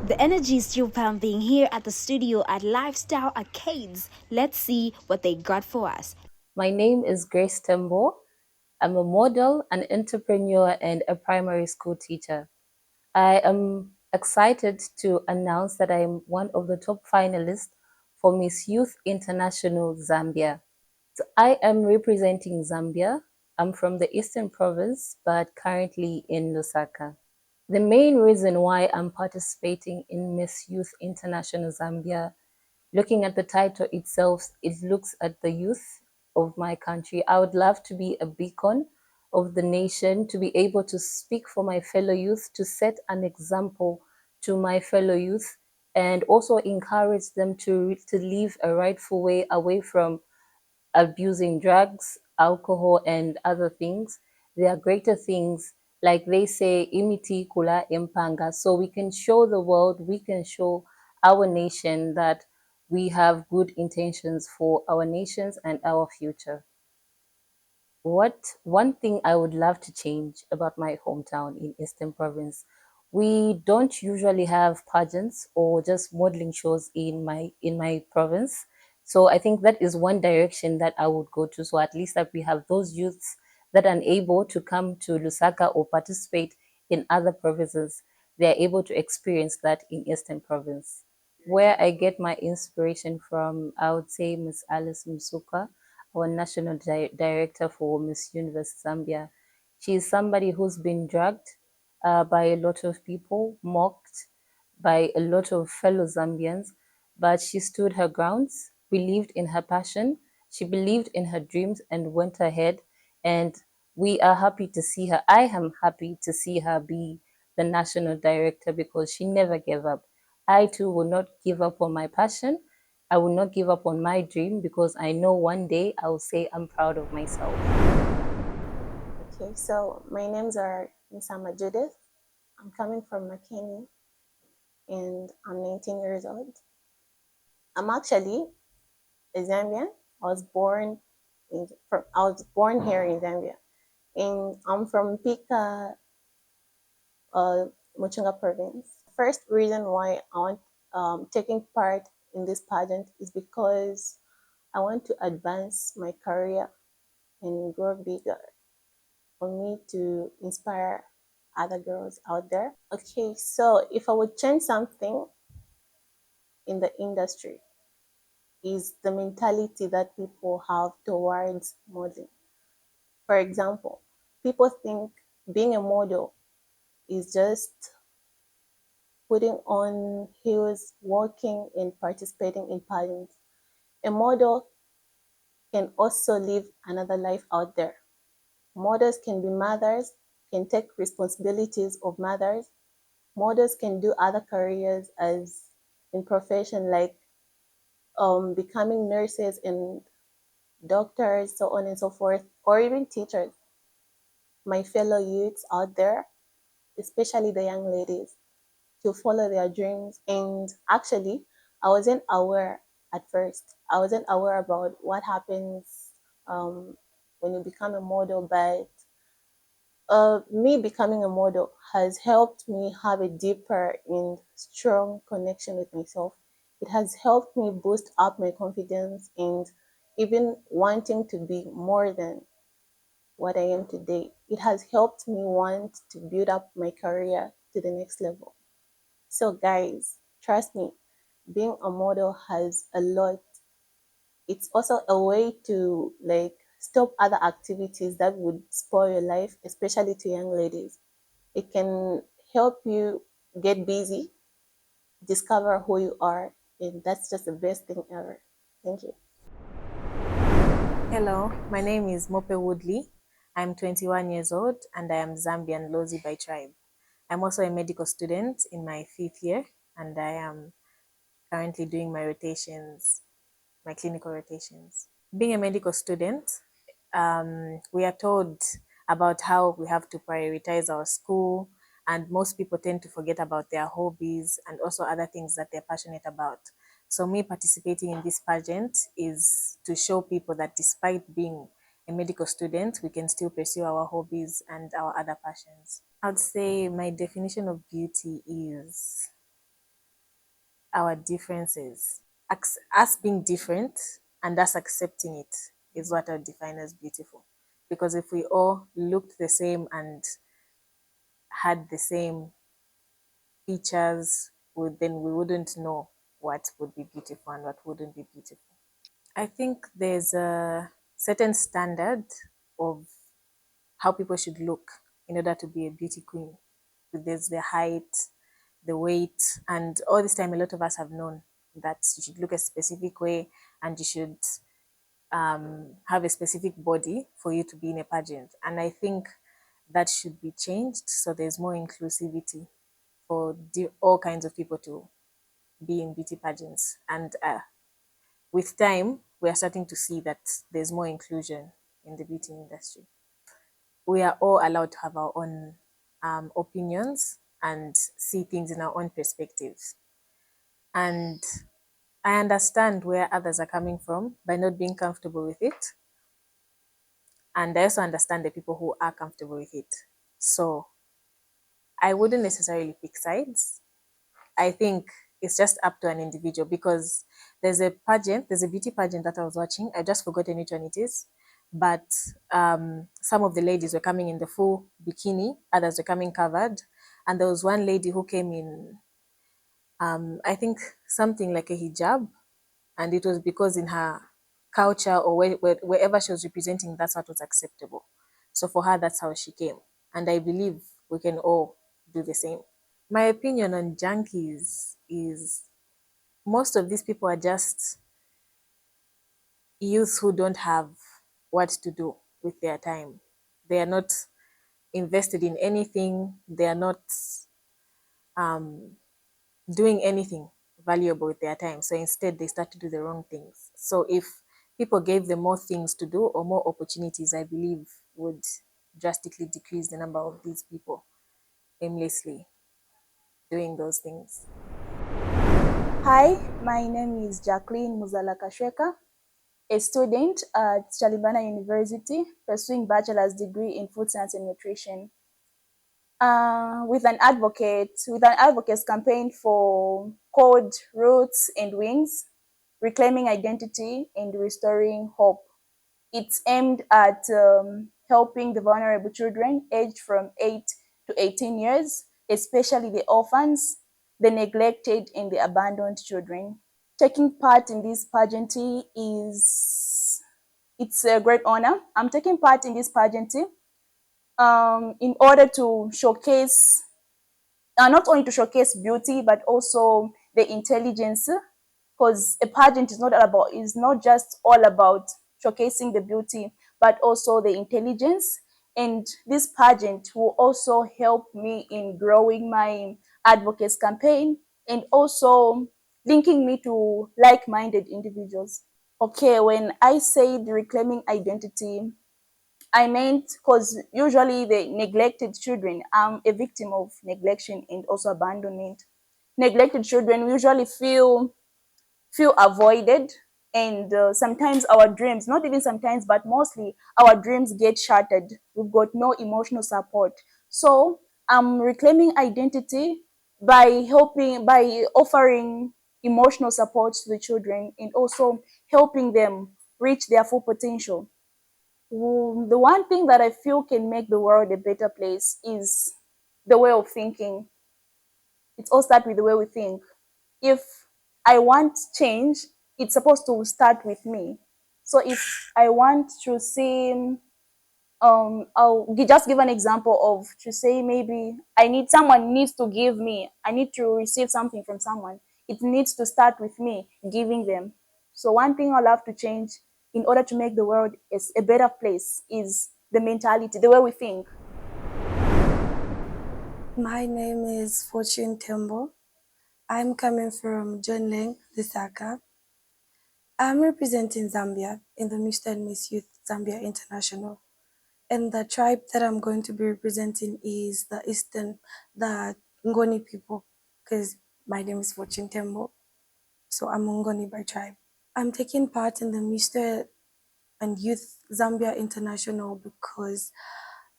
The energy is still pumping here at the studio at Lifestyle Arcades. Let's see what they got for us. My name is Grace Tembo. I'm a model, an entrepreneur, and a primary school teacher. I am excited to announce that I am one of the top finalists for Miss Youth International Zambia. So I am representing Zambia. I'm from the Eastern Province, but currently in Lusaka. The main reason why I'm participating in Miss Youth International Zambia, looking at the title itself, it looks at the youth of my country. I would love to be a beacon of the nation, to be able to speak for my fellow youth, to set an example to my fellow youth, and also encourage them to live a rightful way away from abusing drugs, alcohol, and other things. There are greater things, like they say, imiti kula impanga. So we can show the world, we can show our nation that we have good intentions for our nations and our future. One thing I would love to change about my hometown in Eastern Province, we don't usually have pageants or just modeling shows in my province. So I think that is one direction that I would go to. So at least that we have those youths that are unable to come to Lusaka or participate in other provinces, they are able to experience that in Eastern Province. Where I get my inspiration from, I would say Miss Alice Msuka, our national director for Miss Universe Zambia. She is somebody who's been drugged by a lot of people, mocked by a lot of fellow Zambians, but she stood her grounds, believed in her passion, she believed in her dreams and went ahead. And we are happy to see her. I am happy to see her be the national director because she never gave up. I too will not give up on my passion. I will not give up on my dream because I know one day I will say I'm proud of myself. Okay, so my names are Miss Judith. I'm coming from Makeni and I'm 19 years old. I'm actually a Zambian. I was born here in Zambia, and I'm from Pika, Muchunga province. First reason why I want taking part in this pageant is because I want to advance my career and grow bigger, for me to inspire other girls out there. Okay, so if I would change something in the industry, is the mentality that people have towards modeling. For example, people think being a model is just putting on heels, walking, and participating in pageants. A model can also live another life out there. Models can be mothers, can take responsibilities of mothers. Models can do other careers as in profession, like becoming nurses and doctors, so on and so forth, or even teachers. My fellow youths out there, especially the young ladies, to follow their dreams. And actually, I wasn't aware at first. I wasn't aware about what happens when you become a model, but me becoming a model has helped me have a deeper and strong connection with myself. It has helped me boost up my confidence and even wanting to be more than what I am today. It has helped me want to build up my career to the next level. So, guys, trust me, being a model has a lot. It's also a way to like stop other activities that would spoil your life, especially to young ladies. It can help you get busy, discover who you are, and that's just the best thing ever. Thank you. Hello, my name is Mop Woodley. I'm 21 years old and I am Zambian Lozi by tribe. I'm also a medical student in my 5th year and I am currently doing my rotations, my clinical rotations. Being a medical student, we are told about how we have to prioritize our school, and most people tend to forget about their hobbies and also other things that they're passionate about. So me participating in this pageant is to show people that despite being a medical student, we can still pursue our hobbies and our other passions. I'd say my definition of beauty is our differences. Us being different and us accepting it is what I would define as beautiful. Because if we all looked the same and had the same features, then we wouldn't know what would be beautiful and what wouldn't be beautiful. I think there's a certain standard of how people should look in order to be a beauty queen. There's the height, the weight, and all this time a lot of us have known that you should look a specific way and you should have a specific body for you to be in a pageant. And I think that should be changed so there's more inclusivity for all kinds of people to be in beauty pageants. And with time, we are starting to see that there's more inclusion in the beauty industry. We are all allowed to have our own opinions and see things in our own perspectives. And I understand where others are coming from by not being comfortable with it. And I also understand the people who are comfortable with it. So I wouldn't necessarily pick sides. I think it's just up to an individual because there's a beauty pageant that I was watching. I just forgotten which one it is. But some of the ladies were coming in the full bikini, others were coming covered. And there was one lady who came in, I think something like a hijab. And it was because in her culture or wherever she was representing, that's what was acceptable. So for her, that's how she came. And I believe we can all do the same. My opinion on junkies is most of these people are just youths who don't have what to do with their time. They are not invested in anything. They are not doing anything valuable with their time. So instead, they start to do the wrong things. So if people gave them more things to do or more opportunities, I believe would drastically decrease the number of these people aimlessly doing those things. Hi, my name is Jacqueline Muzalakashweka, a student at Chalibana University pursuing bachelor's degree in food science and nutrition. With an advocate's campaign for code, roots, and wings, reclaiming identity and restoring hope. It's aimed at helping the vulnerable children aged from 8 to 18 years, especially the orphans, the neglected, and the abandoned children. Taking part in this pageantry it's a great honor. I'm taking part in this pageantry in order to showcase, not only to showcase beauty, but also the intelligence, because a pageant is not just all about showcasing the beauty, but also the intelligence. And this pageant will also help me in growing my advocates campaign and also linking me to like-minded individuals. Okay, when I said reclaiming identity, I meant because usually the neglected children, I'm a victim of neglection and also abandonment. Neglected children usually feel avoided, and sometimes our dreams, not even sometimes, but mostly our dreams get shattered. We've got no emotional support. So I'm reclaiming identity by offering emotional support to the children and also helping them reach their full potential. The one thing that I feel can make the world a better place is the way of thinking. It all starts with the way we think. If I want change, it's supposed to start with me. So if I want to see, just give an example of to say maybe someone needs to give me, I need to receive something from someone. It needs to start with me giving them. So one thing I'll have to change in order to make the world a better place is the mentality, the way we think. My name is Fortune Tembo. I'm coming from John Leng, Lusaka. I'm representing Zambia in the MR&MISS Youth Zambia International. And the tribe that I'm going to be representing is the Ngoni people, because my name is Fortune Tembo. So I'm Ngoni by tribe. I'm taking part in the Mr. and Youth Zambia International because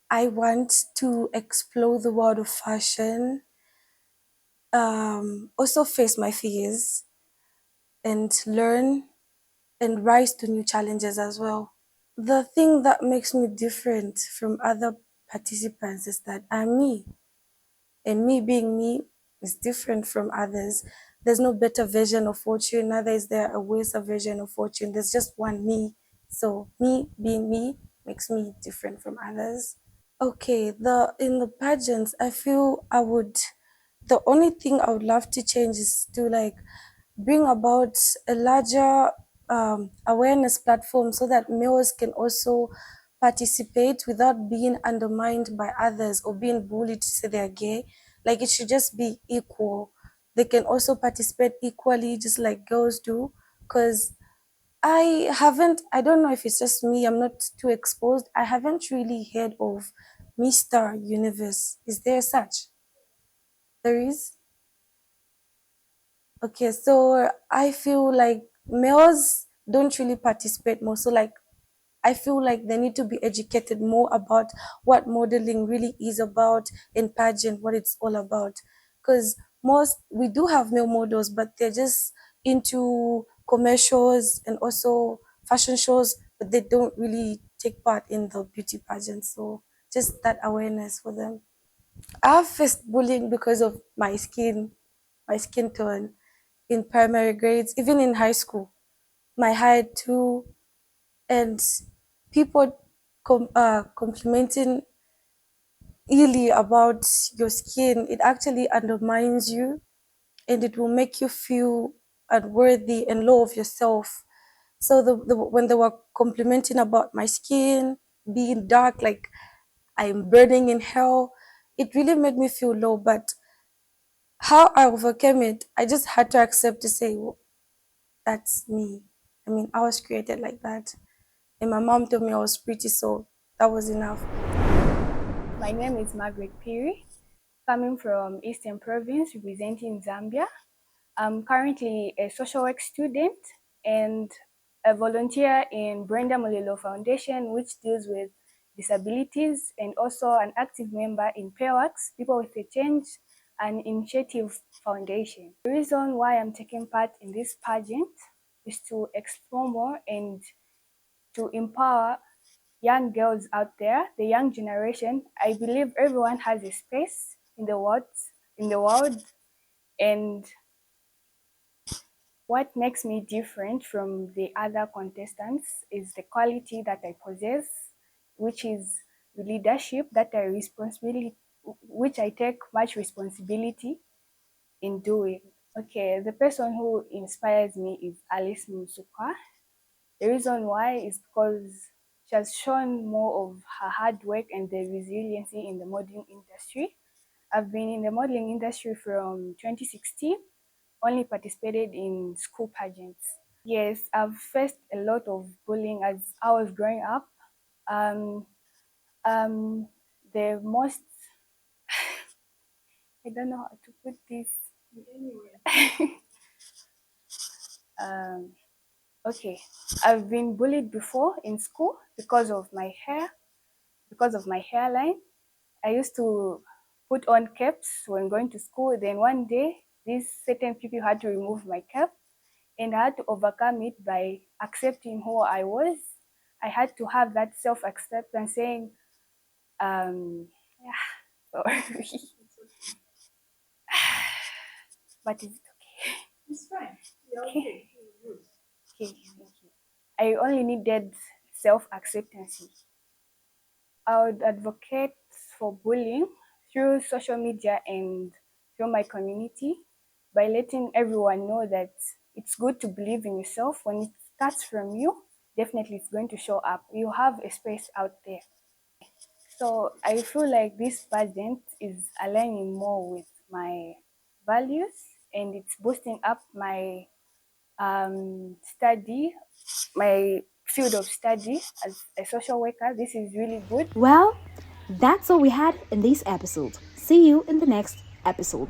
I want to explore the world of fashion also face my fears and learn and rise to new challenges as well. The thing that makes me different from other participants is that I'm me, and me being me is different from others. There's no better version of fortune, neither is there a worse version of fortune. There's just one me. So me being me makes me different from others. Okay, the in the pageants, I feel the only thing I would love to change is to like bring about a larger awareness platform so that males can also participate without being undermined by others or being bullied to say they're gay. Like it should just be equal. They can also participate equally, just like girls do. Because I don't know if it's just me, I'm not too exposed. I haven't really heard of Mr. Universe. Is there such? There is? Okay, so I feel like males don't really participate more. So like I feel like they need to be educated more about what modeling really is about in pageant, what it's all about. Because we do have male models, but they're just into commercials and also fashion shows, but they don't really take part in the beauty pageant. So just that awareness for them. I have faced bullying because of my skin tone in primary grades, even in high school. My height too, and people complimenting illy about your skin, it actually undermines you and it will make you feel unworthy and low of yourself. So when they were complimenting about my skin being dark, like I'm burning in hell, it really made me feel low. But how I overcame it, I just had to accept to say, well, that's me. I mean, I was created like that. And my mom told me I was pretty, so that was enough. My name is Margaret Perry, coming from Eastern Province, representing Zambia. I'm currently a social work student and a volunteer in Brenda Mulilo Foundation, which deals with disabilities, and also an active member in PayWorks, People with a Change, an initiative foundation. The reason why I'm taking part in this pageant is to explore more and to empower young girls out there, the young generation. I believe everyone has a space in the world, and what makes me different from the other contestants is the quality that I possess, which is the leadership which I take much responsibility in doing. Okay, the person who inspires me is Alice Musukwa. The reason why is because she has shown more of her hard work and the resiliency in the modeling industry. I've been in the modeling industry from 2016, only participated in school pageants. Yes, I've faced a lot of bullying as I was growing up. Um, the most, I don't know how to put this. Okay, I've been bullied before in school because of my hair, because of my hairline. I used to put on caps when going to school. Then one day, these certain people had to remove my cap, and I had to overcome it by accepting who I was. I had to have that self-acceptance, saying, yeah, sorry. But is it okay? It's fine. Yeah, Okay. okay. Good. Okay, thank you. I only needed self-acceptance. I would advocate for bullying through social media and through my community by letting everyone know that it's good to believe in yourself. When it starts from you, definitely it's going to show up. You have a space out there. So I feel like this pageant is aligning more with my values, and it's boosting up my study, my field of study as a social worker. This is really good. Well, that's all we had in this episode. See you in the next episode.